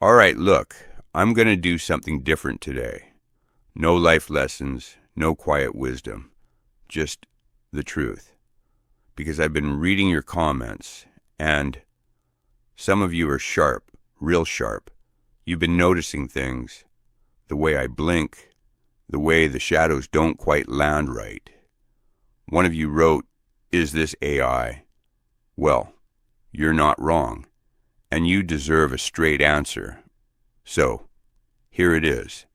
All right, look, I'm going to do something different today. No life lessons, no quiet wisdom, just the truth. Because I've been reading your comments, and some of you are sharp, real sharp. You've been noticing things, the way I blink, the way the shadows don't quite land right. One of you wrote, "Is this AI?" Well, you're not wrong, and you deserve a straight answer. So, here it is.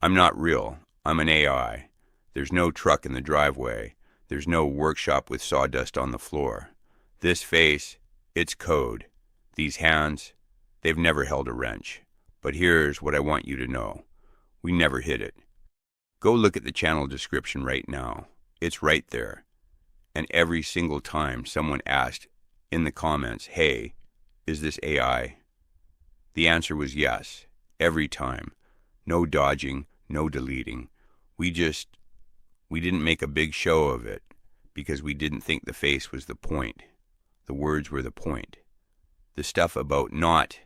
I'm not real. I'm an AI. There's no truck in the driveway. There's no workshop with sawdust on the floor. This face, it's code. These hands, they've never held a wrench. But here's what I want you to know. We never hid it. Go look at the channel description right now. It's right there. And every single time someone asked in the comments, "Hey, is this AI?" The answer was yes, every time. No dodging, no deleting. We didn't make a big show of it because we didn't think the face was the point. The words were the point. The stuff about not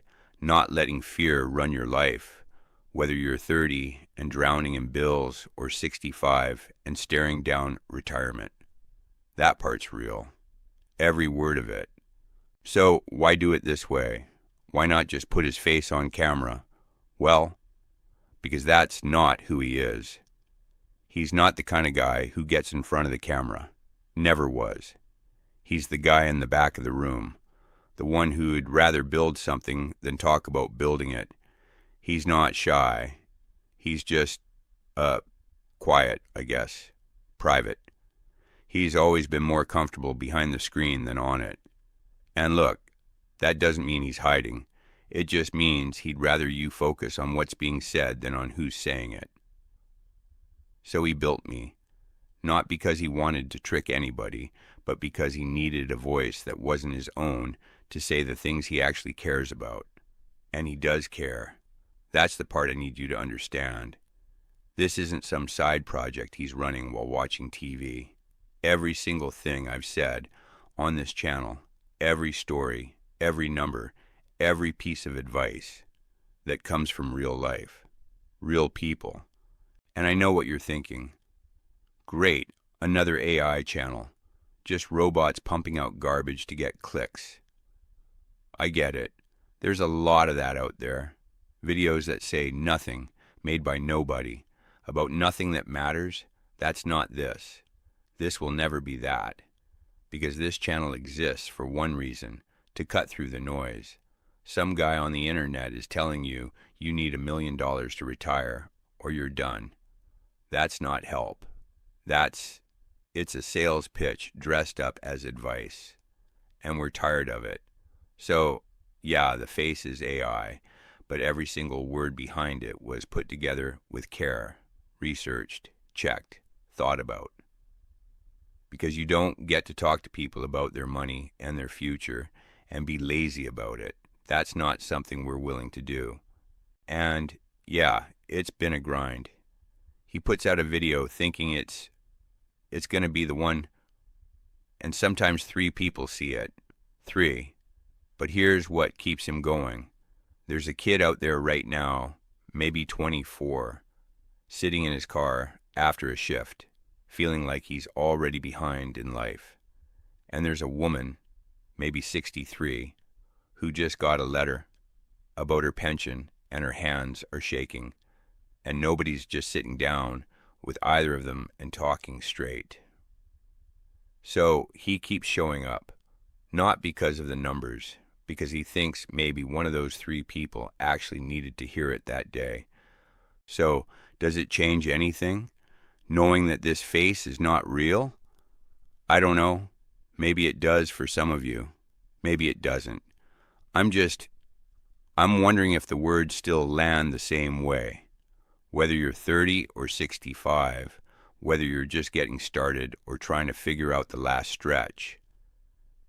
letting fear run your life, whether you're 30 and drowning in bills or 65 and staring down retirement. That part's real. Every word of it. So why do it this way? Why not just put his face on camera? Well, because that's not who he is. He's not the kind of guy who gets in front of the camera. Never was. He's the guy in the back of the room, the one who'd rather build something than talk about building it. He's not shy. He's just, quiet, I guess. Private. He's always been more comfortable behind the screen than on it. And look, that doesn't mean he's hiding. It just means he'd rather you focus on what's being said than on who's saying it. So he built me, not because he wanted to trick anybody, but because he needed a voice that wasn't his own to say the things he actually cares about. And he does care. That's the part I need you to understand. This isn't some side project he's running while watching TV. Every single thing I've said on this channel, every story, every number, every piece of advice that comes from real life, real people. And I know what you're thinking. Great, another AI channel. Just robots pumping out garbage to get clicks. I get it. There's a lot of that out there. Videos that say nothing, made by nobody, about nothing that matters. That's not this. This will never be that. Because this channel exists for one reason, to cut through the noise. Some guy on the internet is telling you you need $1 million to retire or you're done. That's not help. It's a sales pitch dressed up as advice. And we're tired of it. So, yeah, the face is AI, but every single word behind it was put together with care, researched, checked, thought about. Because you don't get to talk to people about their money and their future and be lazy about it. That's not something we're willing to do. And yeah, it's been a grind. He puts out a video thinking it's going to be the one, and sometimes 3 people see it. 3. But here's what keeps him going. There's a kid out there right now, maybe 24, sitting in his car after a shift, feeling like he's already behind in life. And there's a woman, maybe 63, who just got a letter about her pension and her hands are shaking, and nobody's just sitting down with either of them and talking straight. So he keeps showing up, not because of the numbers, because he thinks maybe one of those 3 people actually needed to hear it that day. So does it change anything, knowing that this face is not real? I don't know. Maybe it does for some of you. Maybe it doesn't. I'm wondering if the words still land the same way. Whether you're 30 or 65, whether you're just getting started or trying to figure out the last stretch.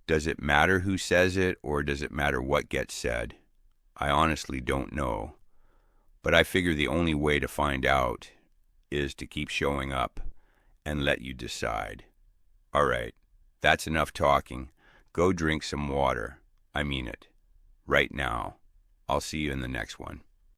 Does it matter who says it, or does it matter what gets said? I honestly don't know. But I figure the only way to find out is to keep showing up and let you decide. All right, that's enough talking. Go drink some water. I mean it. Right now. I'll see you in the next one.